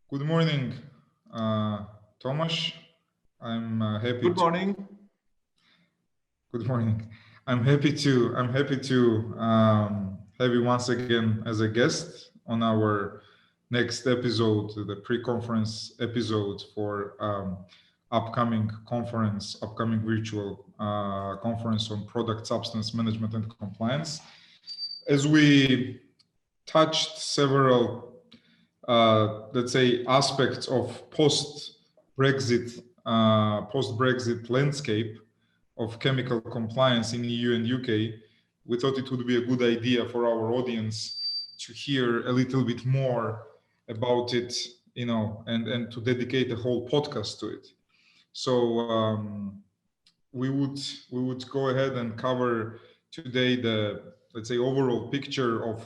Good morning, Tomáš. I'm happy Good to. morning. Good morning. I'm happy to have you once again as a guest on our next episode, the pre-conference episode for upcoming virtual conference on product substance management and compliance. As we touched several let's say aspects of post-Brexit landscape of chemical compliance in EU and UK, we thought it would be a good idea for our audience to hear a little bit more about it, and to dedicate a whole podcast to it. So we would go ahead and cover today the, let's say, overall picture of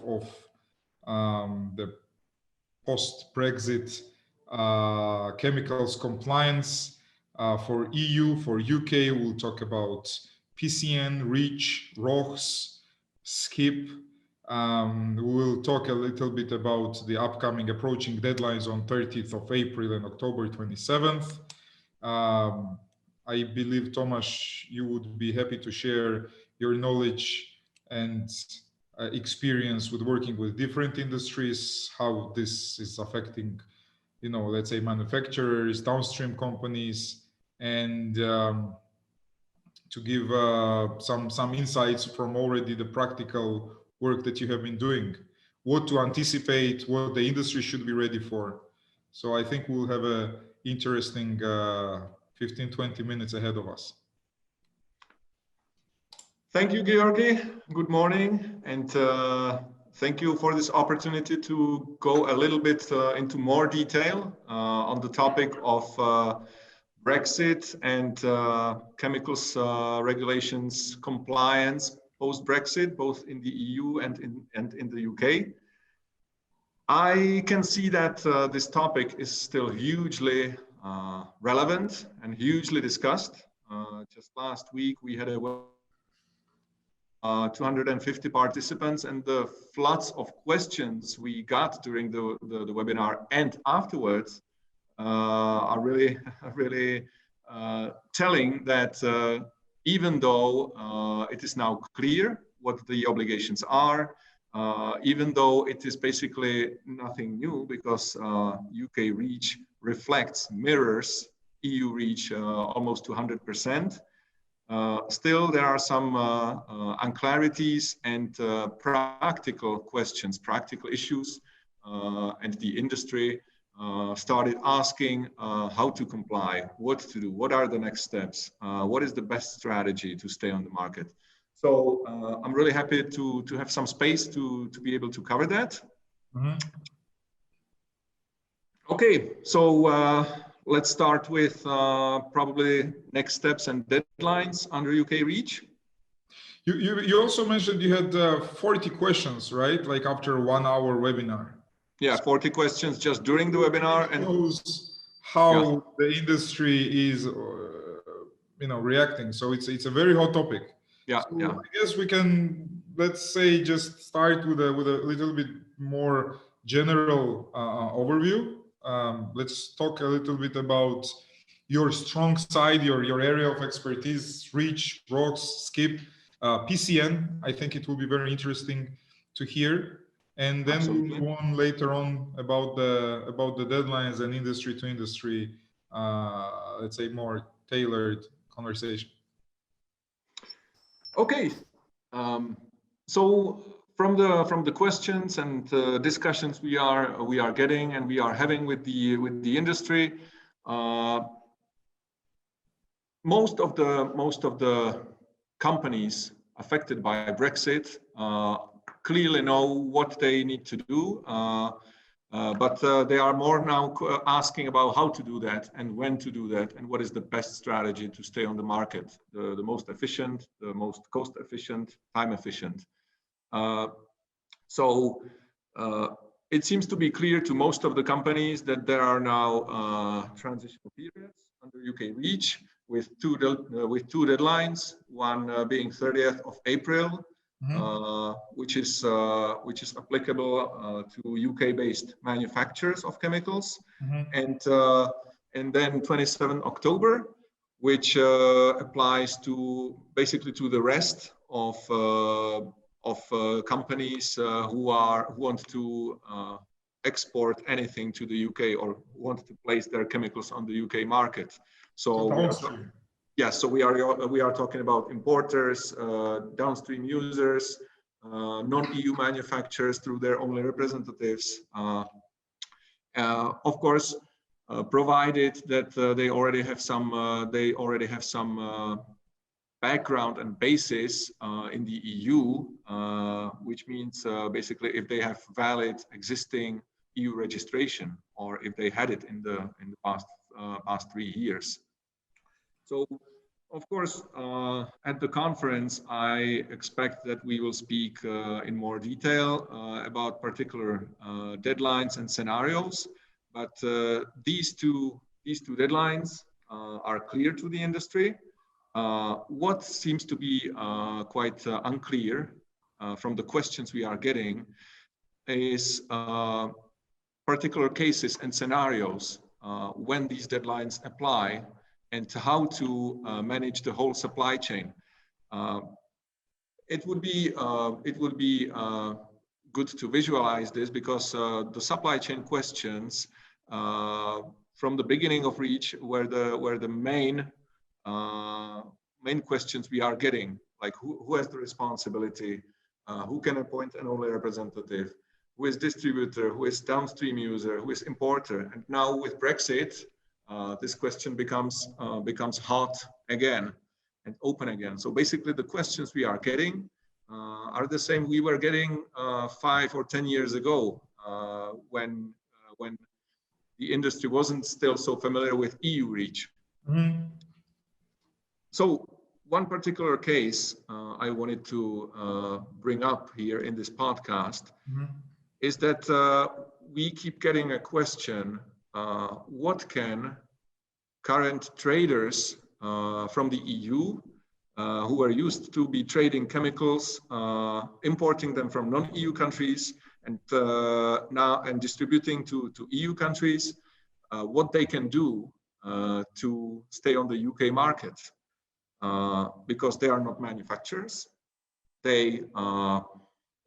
the post-Brexit chemicals compliance for EU, for UK. We'll talk about PCN, REACH, ROHS, SKIP. We will talk a little bit about the upcoming approaching deadlines on 30th of April and October 27th. I believe, Tomáš, you would be happy to share your knowledge and experience with working with different industries, how this is affecting, let's say, manufacturers, downstream companies, and to give some insights from already the practical work that you have been doing, what to anticipate, what the industry should be ready for. So I think we'll have a interesting 15-20 minutes ahead of us. Thank you, Georgi. Good morning, and thank you for this opportunity to go a little bit into more detail on the topic of Brexit and chemicals regulations compliance post-Brexit, both in the EU and in the UK. I can see that this topic is still hugely relevant and hugely discussed. Just last week, we had a 250 participants, and the floods of questions we got during the webinar and afterwards are really telling that even though it is now clear what the obligations are, even though it is basically nothing new because UK REACH mirrors EU REACH almost to 100%. Still, there are some unclarities and practical questions, practical issues, and the industry started asking how to comply, what to do, what are the next steps, what is the best strategy to stay on the market. So I'm really happy to have some space to be able to cover that. Mm-hmm. Okay, so let's start with probably next steps and deadlines under UK REACH. You also mentioned you had 40 questions, right? Like after a 1 hour webinar. Yeah, 40 questions just during the webinar. And shows how the industry is, reacting. So it's a very hot topic. Yeah, so I guess we can, let's say, just start with a little bit more general overview. Let's talk a little bit about your strong side, your area of expertise, REACH, ROHS, SKIP, PCN. I think it will be very interesting to hear. And then we'll move on later on about the deadlines and industry to industry, let's say, more tailored conversation. Okay, so from the questions and discussions we are getting and we are having with the industry, most of the companies affected by Brexit clearly know what they need to do, but they are more now asking about how to do that and when to do that and what is the best strategy to stay on the market, the most efficient, the most cost efficient, time efficient. So it seems to be clear to most of the companies that there are now transitional periods under UK REACH with two deadlines, one being 30th of April which is applicable to UK-based manufacturers of chemicals, and then 27 October, which applies to basically to the rest of companies who want to export anything to the UK or want to place their chemicals on the UK market. So downstream. Yes, so we are talking about importers, downstream users, non-EU manufacturers through their only representatives. Of course, provided that they already have some background and basis in the EU, which means basically if they have valid existing EU registration, or if they had it in the past 3 years. So, of course, at the conference, I expect that we will speak in more detail about particular deadlines and scenarios. But these two deadlines are clear to the industry. What seems to be quite unclear from the questions we are getting is particular cases and scenarios when these deadlines apply, and how to manage the whole supply chain. It would be good to visualize this, because the supply chain questions from the beginning of REACH were the main questions we are getting, like who has the responsibility, who can appoint an only representative, who is distributor, who is downstream user, who is importer. And now with Brexit, this question becomes hot again and open again. So basically the questions we are getting are the same we were getting 5 or 10 years ago, when the industry wasn't still so familiar with EU REACH. So one particular case I wanted to bring up here in this podcast is that we keep getting a question, what can current traders from the EU who are used to be trading chemicals, importing them from non-EU countries and now distributing to EU countries, what they can do to stay on the UK market, because they are not manufacturers. They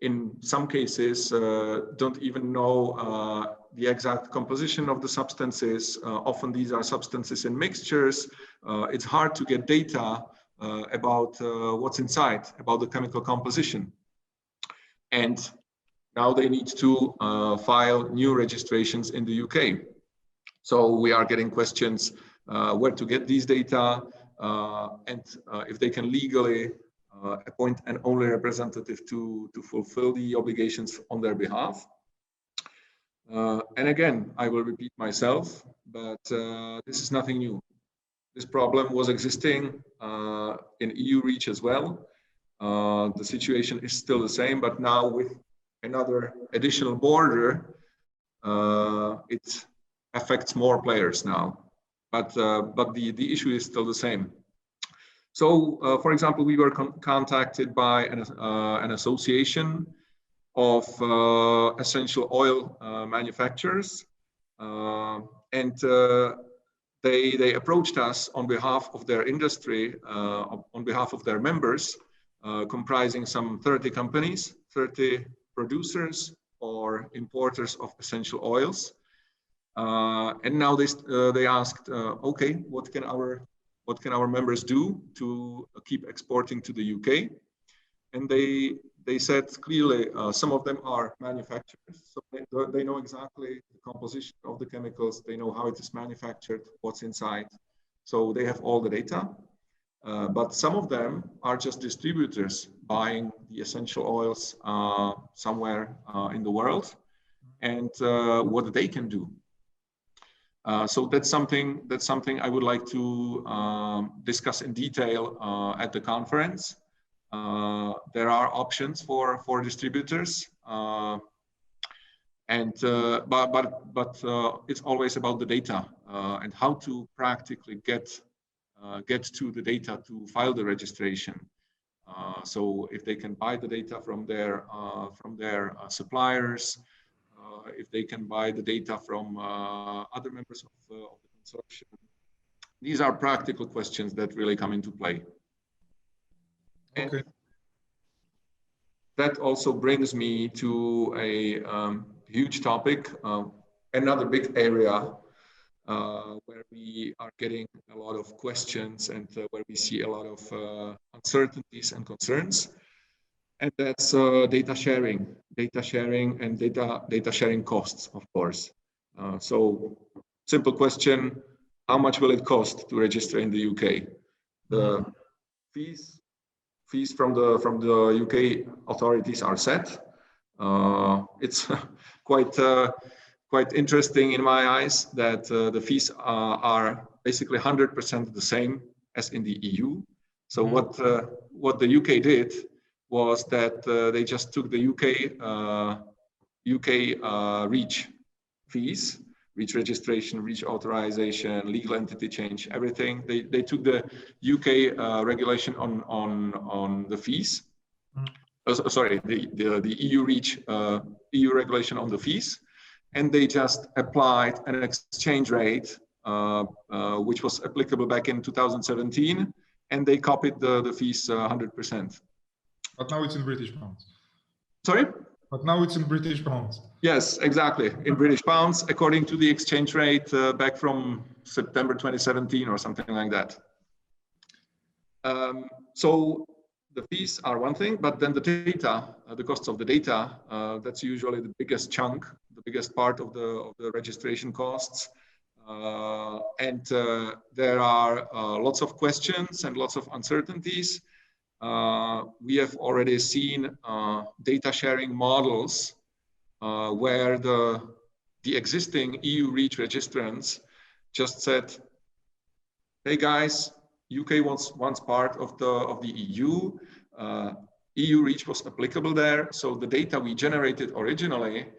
in some cases don't even know the exact composition of the substances. Often these are substances in mixtures. It's hard to get data about what's inside, about the chemical composition. And now they need to file new registrations in the UK. So we are getting questions where to get these data, and if they can legally appoint an only representative to fulfill the obligations on their behalf. And again, I will repeat myself, but this is nothing new. This problem was existing in EU REACH as well. The situation is still the same, but now with another additional border, it affects more players now. But the issue is still the same. So, for example, we were contacted by an association of essential oil manufacturers, and they approached us on behalf of their industry, on behalf of their members, comprising some 30 companies, 30 producers or importers of essential oils. And now they asked, okay, what can our members do to keep exporting to the UK? And they said clearly, some of them are manufacturers, so they know exactly the composition of the chemicals, they know how it is manufactured, what's inside, so they have all the data. But some of them are just distributors buying the essential oils somewhere in the world, and what they can do. So that's something I would like to discuss in detail at the conference. There are options for distributors, and but it's always about the data and how to practically get to the data to file the registration. So if they can buy the data from their suppliers, if they can buy the data from other members of the consortium, these are practical questions that really come into play. Okay. And that also brings me to a huge topic, another big area where we are getting a lot of questions and where we see a lot of uncertainties and concerns. And that's data sharing and data sharing costs, of course. So simple question, how much will it cost to register in the UK? The fees from the UK authorities are set. It's quite interesting in my eyes that the fees are basically 100% the same as in the EU. So what the UK did was that they just took the UK REACH fees, REACH registration, REACH authorization, legal entity change, everything. They took the UK regulation on the fees. Sorry, the EU REACH EU regulation on the fees, and they just applied an exchange rate which was applicable back in 2017, and they copied the fees 100%. But now it's in British pounds. Sorry? But now it's in British pounds. Yes, exactly. In British pounds, according to the exchange rate back from September 2017 or something like that. So the fees are one thing, but then the data, the costs of the data, that's usually the biggest chunk, the biggest part of the registration costs. And there are lots of questions and lots of uncertainties. We have already seen data sharing models where the existing EU REACH registrants just said, "Hey guys, UK was once part of the EU. EU REACH was applicable there, so the data we generated originally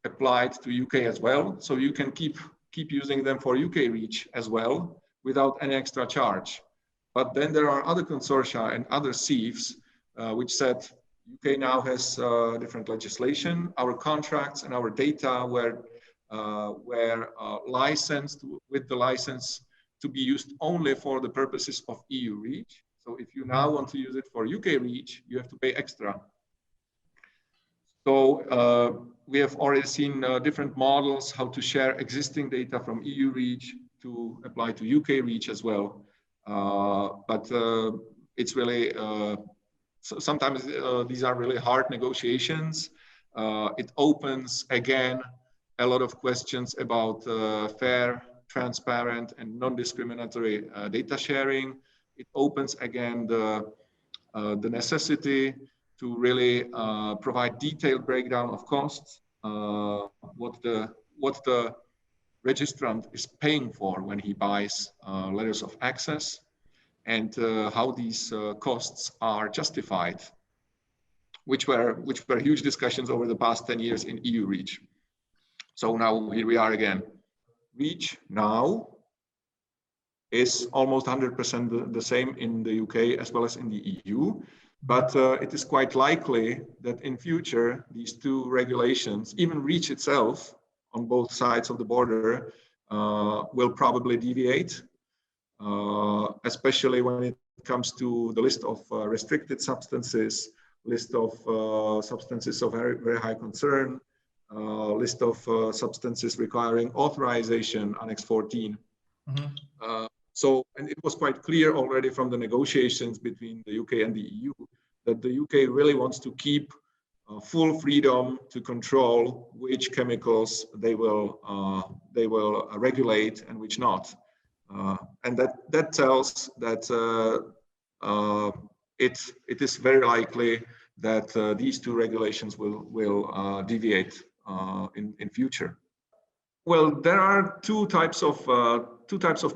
applied to UK as well. So you can keep using them for UK REACH as well without any extra charge." But then there are other consortia and other CEFs which said, UK now has different legislation. Our contracts and our data were licensed with the license to be used only for the purposes of EU REACH. So if you now want to use it for UK REACH, you have to pay extra. So we have already seen different models how to share existing data from EU REACH to apply to UK REACH as well. But it's really, sometimes these are really hard negotiations. It opens again a lot of questions about fair, transparent, and non-discriminatory data sharing. It opens again the necessity to really provide detailed breakdown of costs, what the registrant is paying for when he buys letters of access, and how these costs are justified, which were huge discussions over the past 10 years in EU REACH. So now here we are again. REACH now is almost 100% the same in the UK as well as in the EU, but it is quite likely that in future these two regulations, even REACH itself on both sides of the border, will probably deviate, especially when it comes to the list of restricted substances, list of substances of very, very high concern, list of substances requiring authorization, Annex 14. So, and it was quite clear already from the negotiations between the UK and the EU that the UK really wants to keep full freedom to control which chemicals they will regulate and which not. And that tells that it is very likely that these two regulations will deviate in future. Well, there are two types of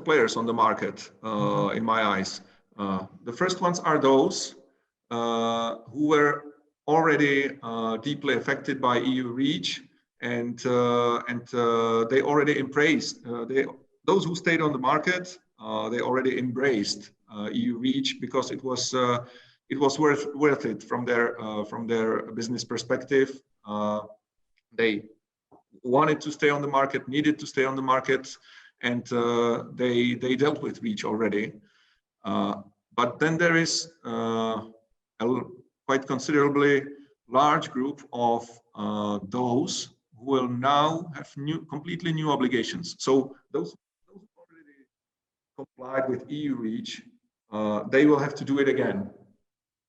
players on the market in my eyes. The first ones are those who were already deeply affected by EU REACH, and they already embraced. Those who stayed on the market, they already embraced EU REACH because it it was worth it from their business perspective. They wanted to stay on the market, needed to stay on the market, and they dealt with reach already. But then there is a quite considerably large group of those who will now have completely new obligations. So those who already complied with EU reach, they will have to do it again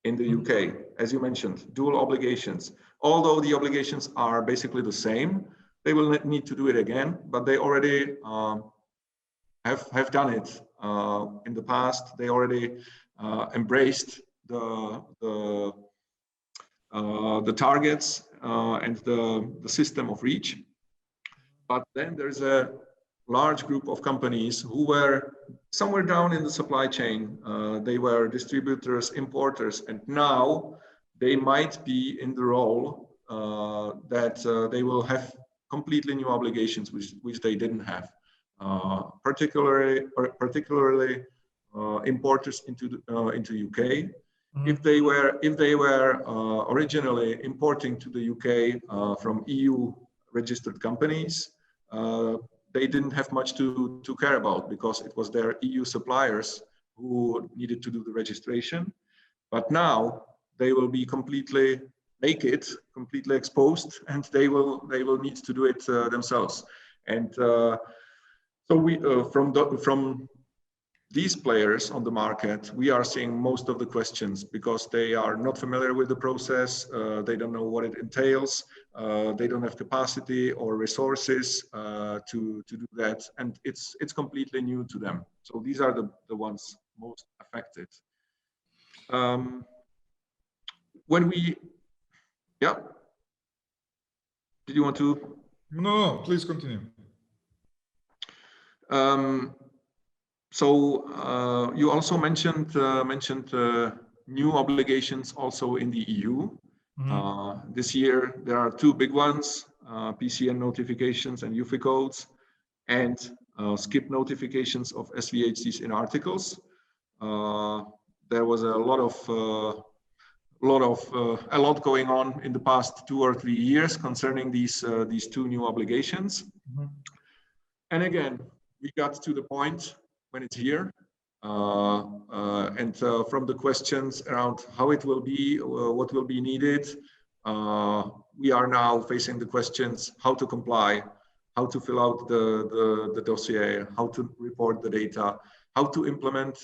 in the UK, as you mentioned, dual obligations. Although the obligations are basically the same, they will need to do it again, but they already have done it in the past. They already embraced the targets and the system of reach. But then there's a large group of companies who were somewhere down in the supply chain. They were distributors, importers, and now they might be in the role that they will have completely new obligations, which they didn't have. Particularly importers into UK. Mm-hmm. If they were originally importing to the UK from EU registered companies, they didn't have much to care about because it was their EU suppliers who needed to do the registration. But now they will be completely naked, completely exposed, and they will need to do it themselves. And so we from these players on the market, we are seeing most of the questions because they are not familiar with the process. They don't know what it entails. They don't have capacity or resources to do that, and it's completely new to them. So these are the ones most affected. When we, yeah, did you want to? No, please continue. So you also mentioned new obligations also in the EU. Mm-hmm. This year there are two big ones: PCN notifications and UFI codes, and skip notifications of SVHCs in articles. There was a lot going on in the past 2 or 3 years concerning these two new obligations. Mm-hmm. And again, we got to the point when it's here, and from the questions around how it will be, what will be needed, we are now facing the questions how to comply, how to fill out the dossier, how to report the data, how to implement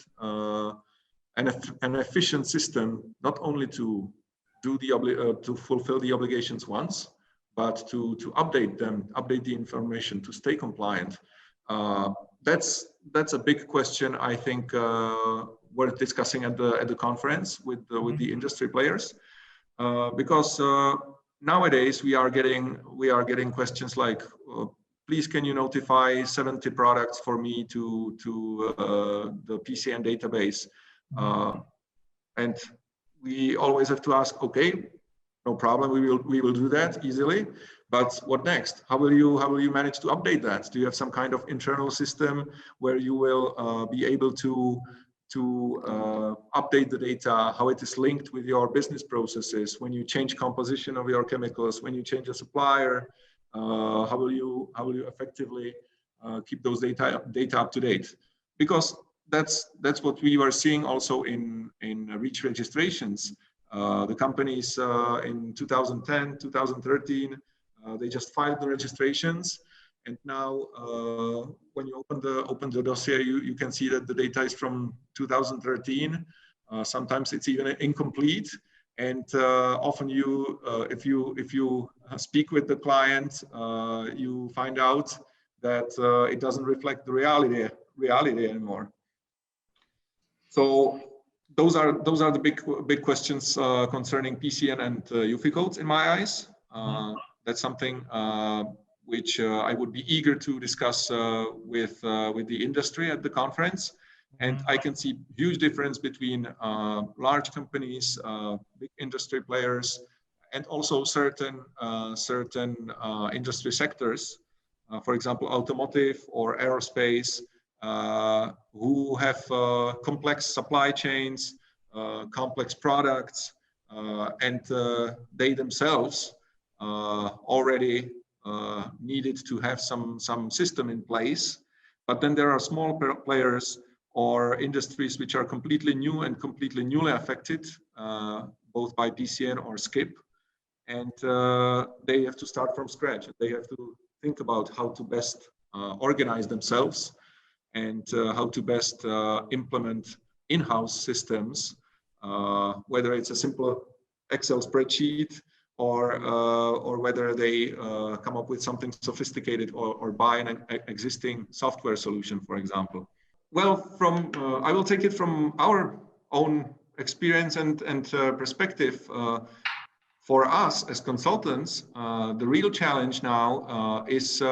an efficient system, not only to do to fulfill the obligations once, but to update them, update the information to stay compliant. That's a big question, I think, worth discussing at the conference with the industry players, because nowadays we are getting questions like, please can you notify 70 products for me to the PCN database, and we always have to ask, okay, no problem, we will do that easily. But what next? How will you manage to update that? Do you have some kind of internal system where you will be able to update the data, how it is linked with your business processes, when you change composition of your chemicals, when you change a supplier, how will you effectively keep those data up to date? Because that's what we were seeing also in REACH registrations. The companies in 2010, 2013, they just filed the registrations, and now when you open the dossier, you can see that the data is from 2013. Sometimes it's even incomplete, and often if you speak with the client, you find out that it doesn't reflect the reality anymore. So those are the big questions concerning PCN and UFI codes in my eyes. That's something which I would be eager to discuss with the industry at the conference. And I can see huge difference between large companies, big industry players, and also certain industry sectors, for example, automotive or aerospace, who have complex supply chains, complex products, and they themselves already needed to have some system in place. But then there are small players or industries which are completely new and completely newly affected, both by PCN or SCIP, and they have to start from scratch. They have to think about how to best organize themselves and how to best implement in-house systems, whether it's a simple Excel spreadsheet or whether they come up with something sophisticated or buy an existing software solution, for example. Well, I will take it from our own experience and perspective. For us as consultants, the real challenge now is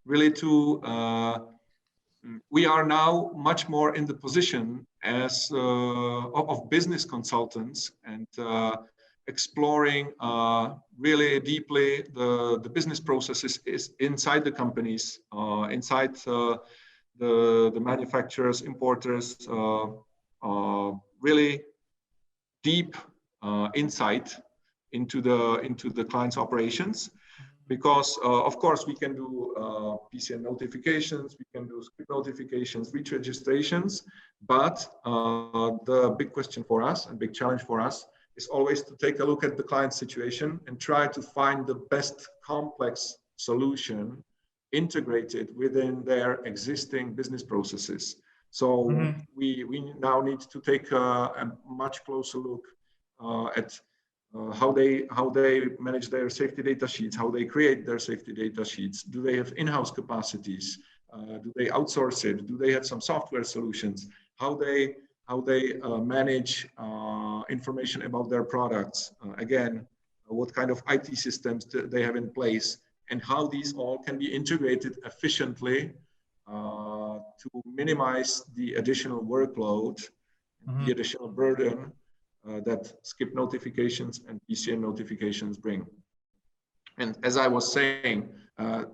really we are now much more in the position as of business consultants and exploring really deeply the business processes is inside the companies, inside the manufacturers, importers, really deep insight into the client's operations. Because of course we can do PCN notifications, we can do SCIP notifications, reach registrations, but the big question for us and big challenge for us is always to take a look at the client's situation and try to find the best complex solution integrated within their existing business processes. So we now need to take a much closer look at how they manage their safety data sheets, how they create their safety data sheets. Do they have in-house capacities? Do they outsource it? Do they have some software solutions? How they manage information about their products? Again, what kind of IT systems they have in place, and how these all can be integrated efficiently to minimize the additional workload, the additional burden that SCIP notifications and PCN notifications bring. And as I was saying,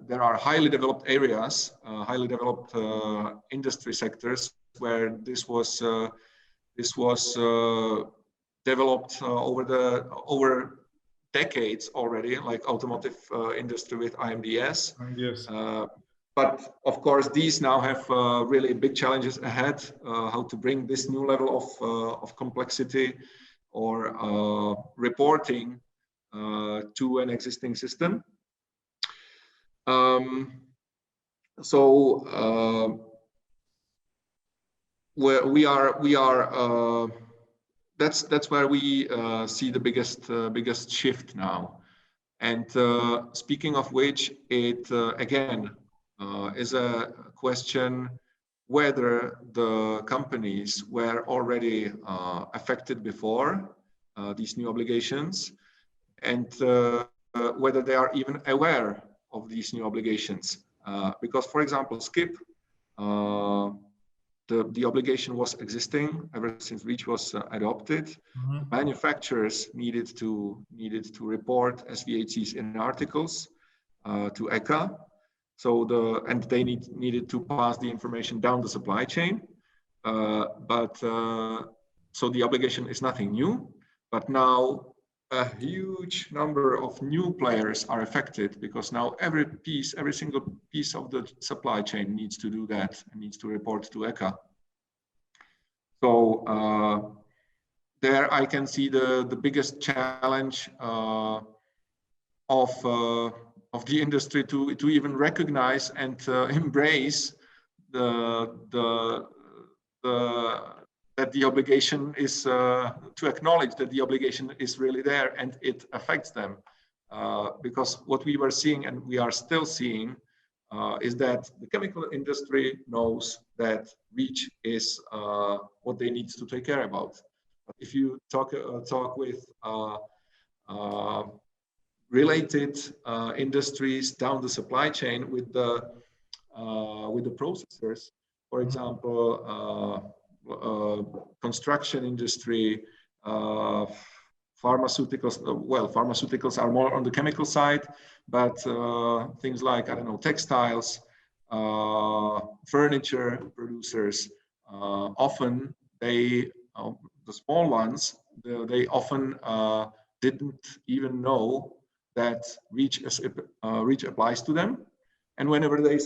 there are highly developed areas, highly developed industry sectors where this was developed over decades already, like automotive industry with IMDS. Yes. But of course, these now have really big challenges ahead, how to bring this new level of complexity or reporting to an existing system. That's where we see the biggest shift now. And speaking of which, it again is a question whether the companies were already affected before these new obligations, and whether they are even aware of these new obligations. Because, for example, SCIP, the obligation was existing ever since REACH was adopted. Manufacturers needed to report SVHCs in articles to ECHA. And they needed to pass the information down the supply chain. So the obligation is nothing new, but now a huge number of new players are affected, because now every single piece of the supply chain needs to do that and needs to report to ECHA. So there I can see the biggest challenge of the industry to even recognize and embrace that the obligation is to acknowledge that the obligation is really there and it affects them. Because what we were seeing and we are still seeing is that the chemical industry knows that REACH is what they need to take care about. But if you talk with related industries down the supply chain with the processors, for example, construction industry, pharmaceuticals. Well, pharmaceuticals are more on the chemical side, but things like, I don't know, textiles, furniture producers, often the the small ones, they often didn't even know that Reach applies to them. And whenever they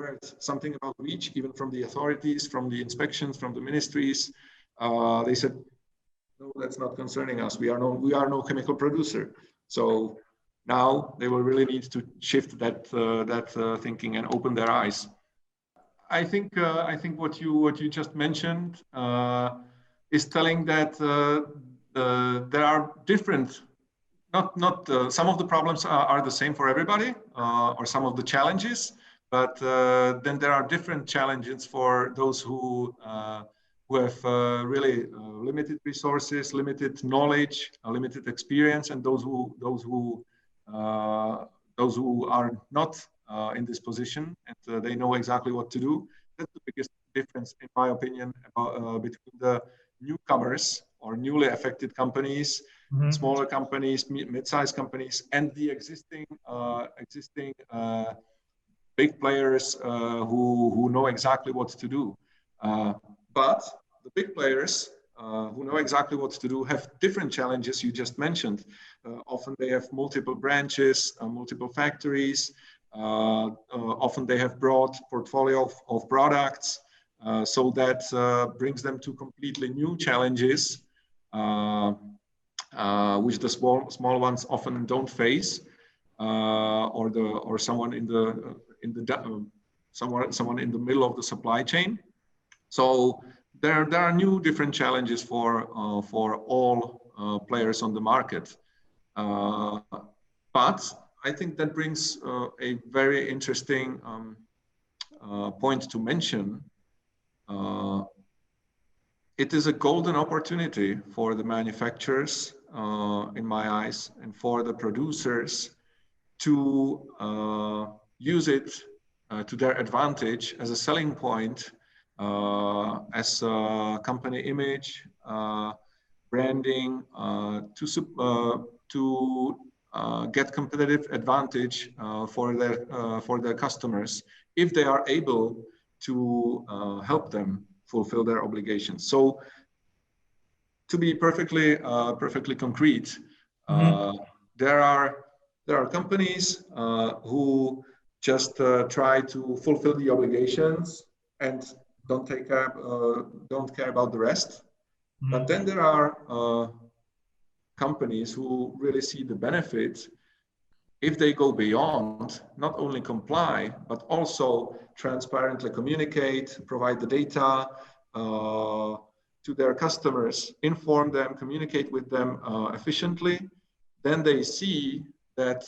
heard something about Reach, even from the authorities, from the inspections, from the ministries, they said, no, that's not concerning us. We are no chemical producer. So now they will really need to shift that thinking and open their eyes. I think what you just mentioned is telling that there are different. Some of the problems are the same for everybody, or some of the challenges, but then there are different challenges for those who have really limited resources, limited knowledge, limited experience, and those who are not in this position and they know exactly what to do. That's the biggest difference, in my opinion, between the newcomers or newly affected companies, smaller companies, mid-sized companies, and the existing big players who know exactly what to do. But the big players who know exactly what to do have different challenges you just mentioned. Often they have multiple branches, multiple factories. Often they have broad portfolio of products. So that brings them to completely new challenges, which the small ones often don't face, or someone in the middle of the supply chain. So there are new different challenges for all players on the market. But I think that brings a very interesting point to mention. It is a golden opportunity for the manufacturers, in my eyes, and for the producers to use it to their advantage as a selling point, as a company image, branding, to get competitive advantage for their customers if they are able to help them fulfill their obligations. So, to be perfectly concrete, there are companies who just try to fulfill the obligations and don't care about the rest. But then there are companies who really see the benefit if they go beyond, not only comply, but also transparently communicate, provide the data to their customers, inform them, communicate with them efficiently. Then they see that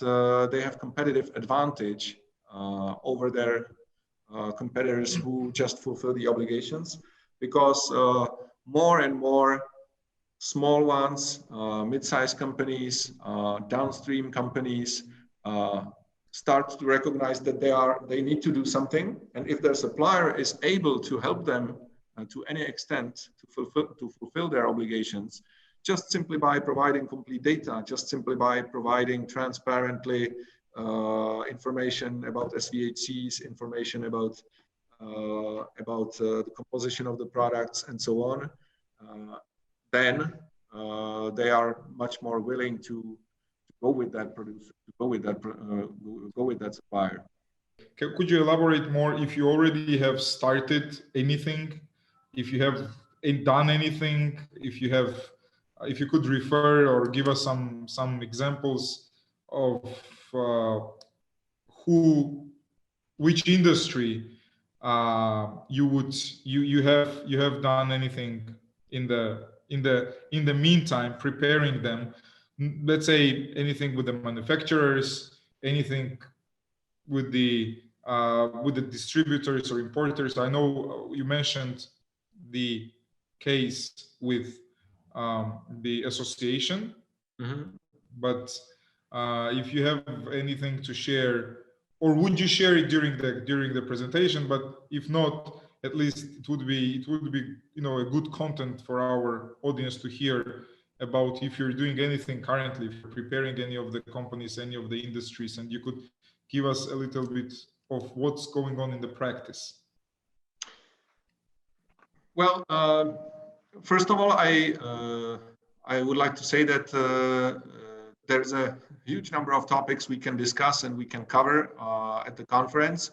they have competitive advantage over their competitors who just fulfill the obligations, because more and more small ones, mid-sized companies, downstream companies start to recognize that they need to do something, and if their supplier is able to help them to any extent to fulfill their obligations, just simply by providing complete data, just simply by providing transparently information about SVHCs, information about the composition of the products, and so on, then they are much more willing to go with that producer, to go with that supplier. Could you elaborate more if you already have started anything, if you have done anything, if you could refer or give us some examples of which industry you have done anything in the meantime, preparing them, let's say anything with the manufacturers, anything with the distributors or importers. I know you mentioned the case with the association, but if you have anything to share, or would you share it during the presentation? But if not, at least it would be a good content for our audience to hear about if you're doing anything currently, if you're preparing any of the companies, any of the industries, and you could give us a little bit of what's going on in the practice. Well, first of all, I would like to say that there's a huge number of topics we can discuss and we can cover at the conference.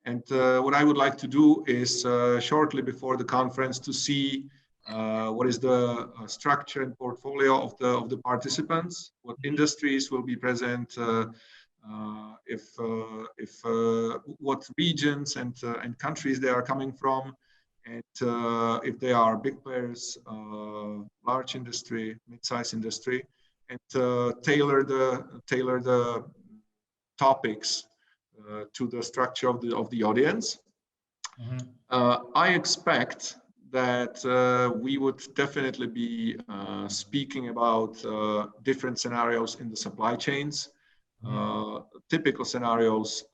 And what I would like to do is shortly before the conference to see what is the structure and portfolio of the participants, what industries will be present, what regions and countries they are coming from, and if they are big players, large industry, mid-size industry, and tailor the topics to the structure of the audience. I expect that we would definitely be speaking about different scenarios in the supply chains, typical scenarios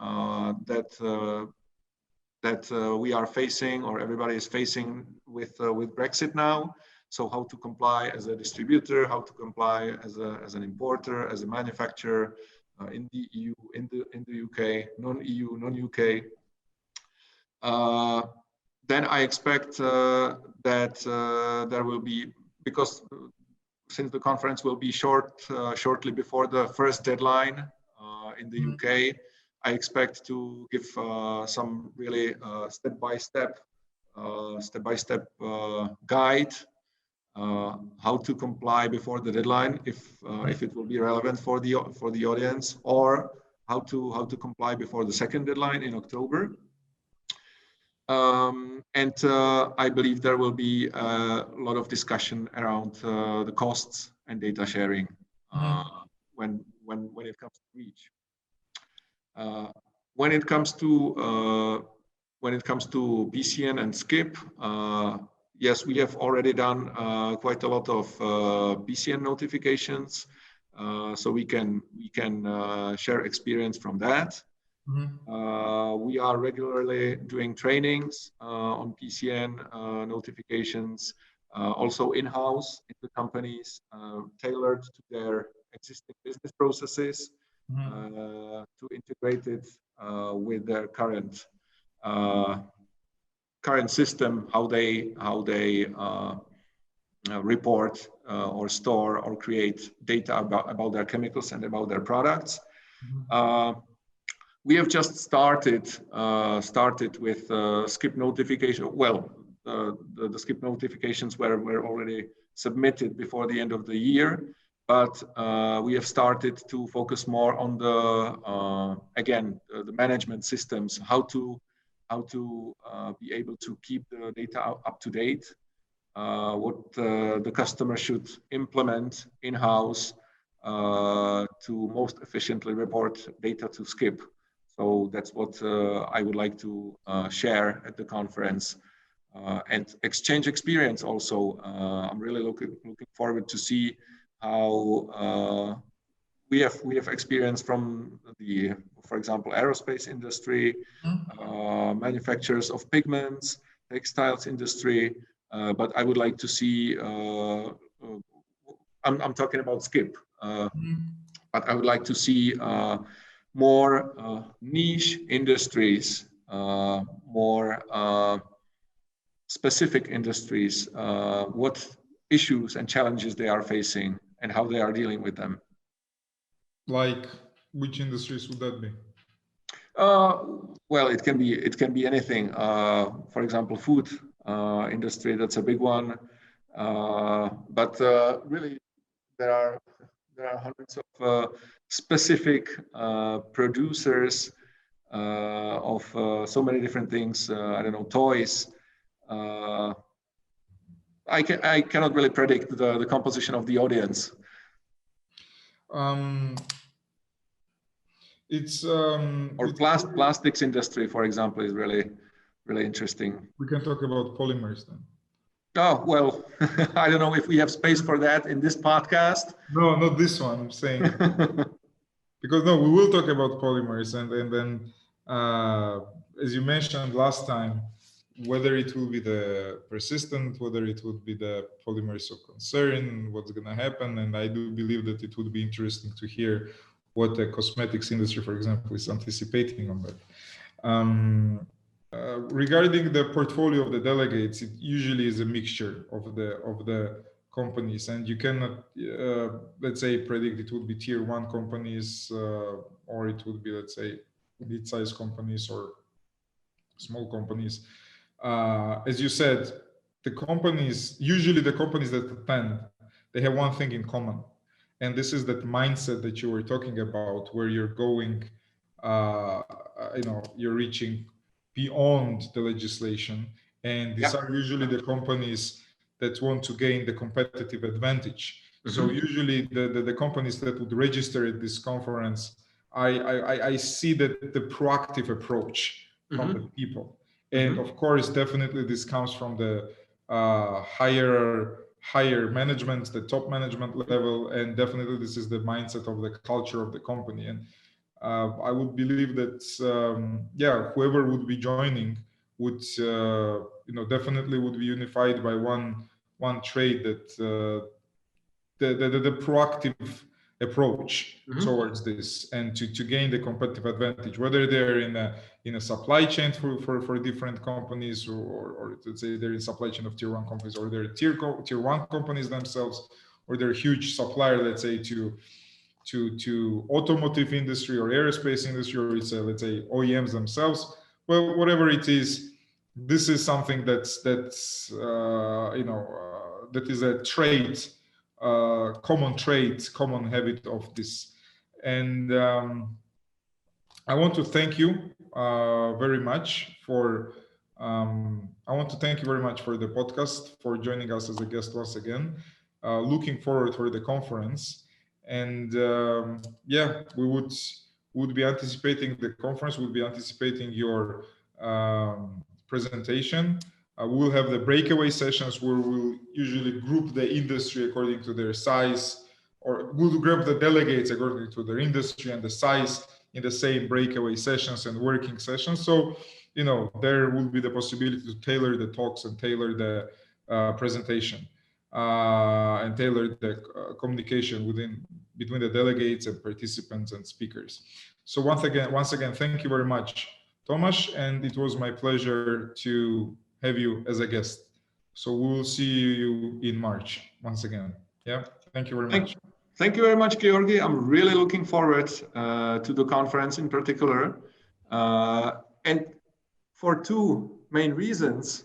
that we are facing, or everybody is facing with Brexit now. So how to comply as a distributor, how to comply as an importer, as a manufacturer in the EU, in the UK, non-EU, non-UK. Then I expect that there will be, because since the conference will be shortly before the first deadline in the UK, I expect to give some really step-by-step guide how to comply before the deadline, if it will be relevant for the audience, or how to comply before the second deadline in October. And I believe there will be a lot of discussion around the costs and data sharing when it comes to reach. When it comes to PCN and skip, yes, we have already done quite a lot of PCN notifications, so we can share experience from that. We are regularly doing trainings on PCN notifications, also in-house in the companies, tailored to their existing business processes, to integrate it with their current system, how they report or store or create data about their chemicals and about their products. We have just started with skip notification. Well, the skip notifications were already submitted before the end of the year, but we have started to focus more on the management systems, how to be able to keep the data up to date, what the customer should implement in-house to most efficiently report data to skip. So that's what I would like to share at the conference and exchange experience also. I'm really looking forward to see how we have experience from the, for example, aerospace industry, manufacturers of pigments, textiles industry, but I would like to see, I'm talking about skip, but I would like to see more niche industries, more specific industries, what issues and challenges they are facing and how they are dealing with them. Like which industries would that be? Well, it can be anything. For example, food industry, that's a big one. But really, there are hundreds of specific producers of so many different things. I don't know, toys. I cannot really predict the composition of the audience. Or plastics industry, for example, is really interesting. We can talk about polymers then. Oh, well, I don't know if we have space for that in this podcast. No, not this one, I'm saying. Because no, we will talk about polymers, and then as you mentioned last time, whether it will be the persistent, whether it would be the polymers of concern, what's going to happen. And I do believe that it would be interesting to hear what the cosmetics industry, for example, is anticipating on that. regarding the portfolio of the delegates, it usually is a mixture of the companies, and you cannot, let's say, predict it would be tier 1 companies, or it would be, let's say, mid-sized companies or small companies. As you said, usually the companies that attend, they have one thing in common, and this is that mindset that you were talking about, where you're going, you're reaching beyond the legislation, and these are usually the companies that want to gain the competitive advantage. So usually the companies that would register at this conference, I see that the proactive approach from the people. And of course, definitely this comes from the higher management, the top management level, and definitely this is the mindset of the culture of the company. And I would believe that whoever would be joining would definitely would be unified by one trait, that the proactive approach towards this, and to gain the competitive advantage, whether they're in a supply chain for different companies, or let's say they're in supply chain of tier 1 companies, or they're tier 1 companies themselves, or they're huge supplier, let's say, to automotive industry or aerospace industry, or it's let's say OEMs themselves. Well, whatever it is, this is something that is a trait, common habit of this. And I want to thank you very much for the podcast, for joining us as a guest once again. Looking forward for the conference, and we would be anticipating the conference, would be anticipating your presentation. We will have the breakaway sessions where we'll usually group the industry according to their size, or we'll group the delegates according to their industry and the size in the same breakaway sessions and working sessions. So, there will be the possibility to tailor the talks and tailor the presentation, and tailor the communication between the delegates and participants and speakers. So once again, thank you very much, Tomáš, and it was my pleasure to have you as a guest. So we will see you in March once again. Yeah, thank you very much. Thank you very much, Georgi. I'm really looking forward to the conference in particular, and for two main reasons.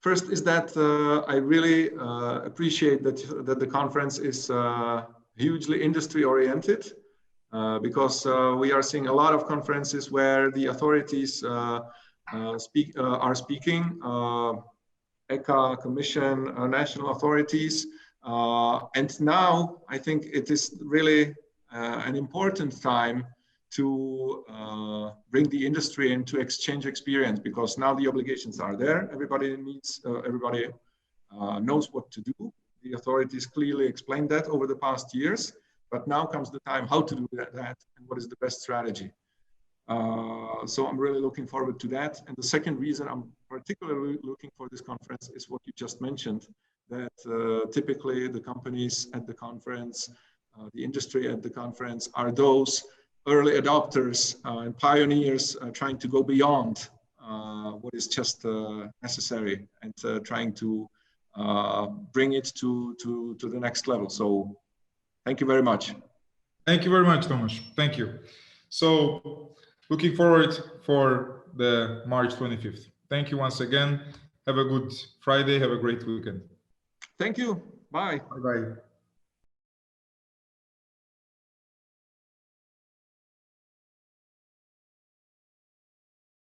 First is that I really appreciate that the conference is hugely industry oriented, because we are seeing a lot of conferences where the authorities are speaking, ECA, Commission, national authorities, and now I think it is really an important time to bring the industry in to exchange experience, because now the obligations are there. Everybody knows what to do. The authorities clearly explained that over the past years, but now comes the time how to do that and what is the best strategy. So I'm really looking forward to that. And the second reason I'm particularly looking for this conference is what you just mentioned, that typically the companies at the conference, the industry at the conference, are those early adopters and pioneers trying to go beyond what is just necessary, and trying to bring it to the next level. So thank you very much. Thank you very much, Tomáš. Thank you. So looking forward for the March 25th. Thank you once again. Have a good Friday. Have a great weekend. Thank you. Bye. Bye-bye.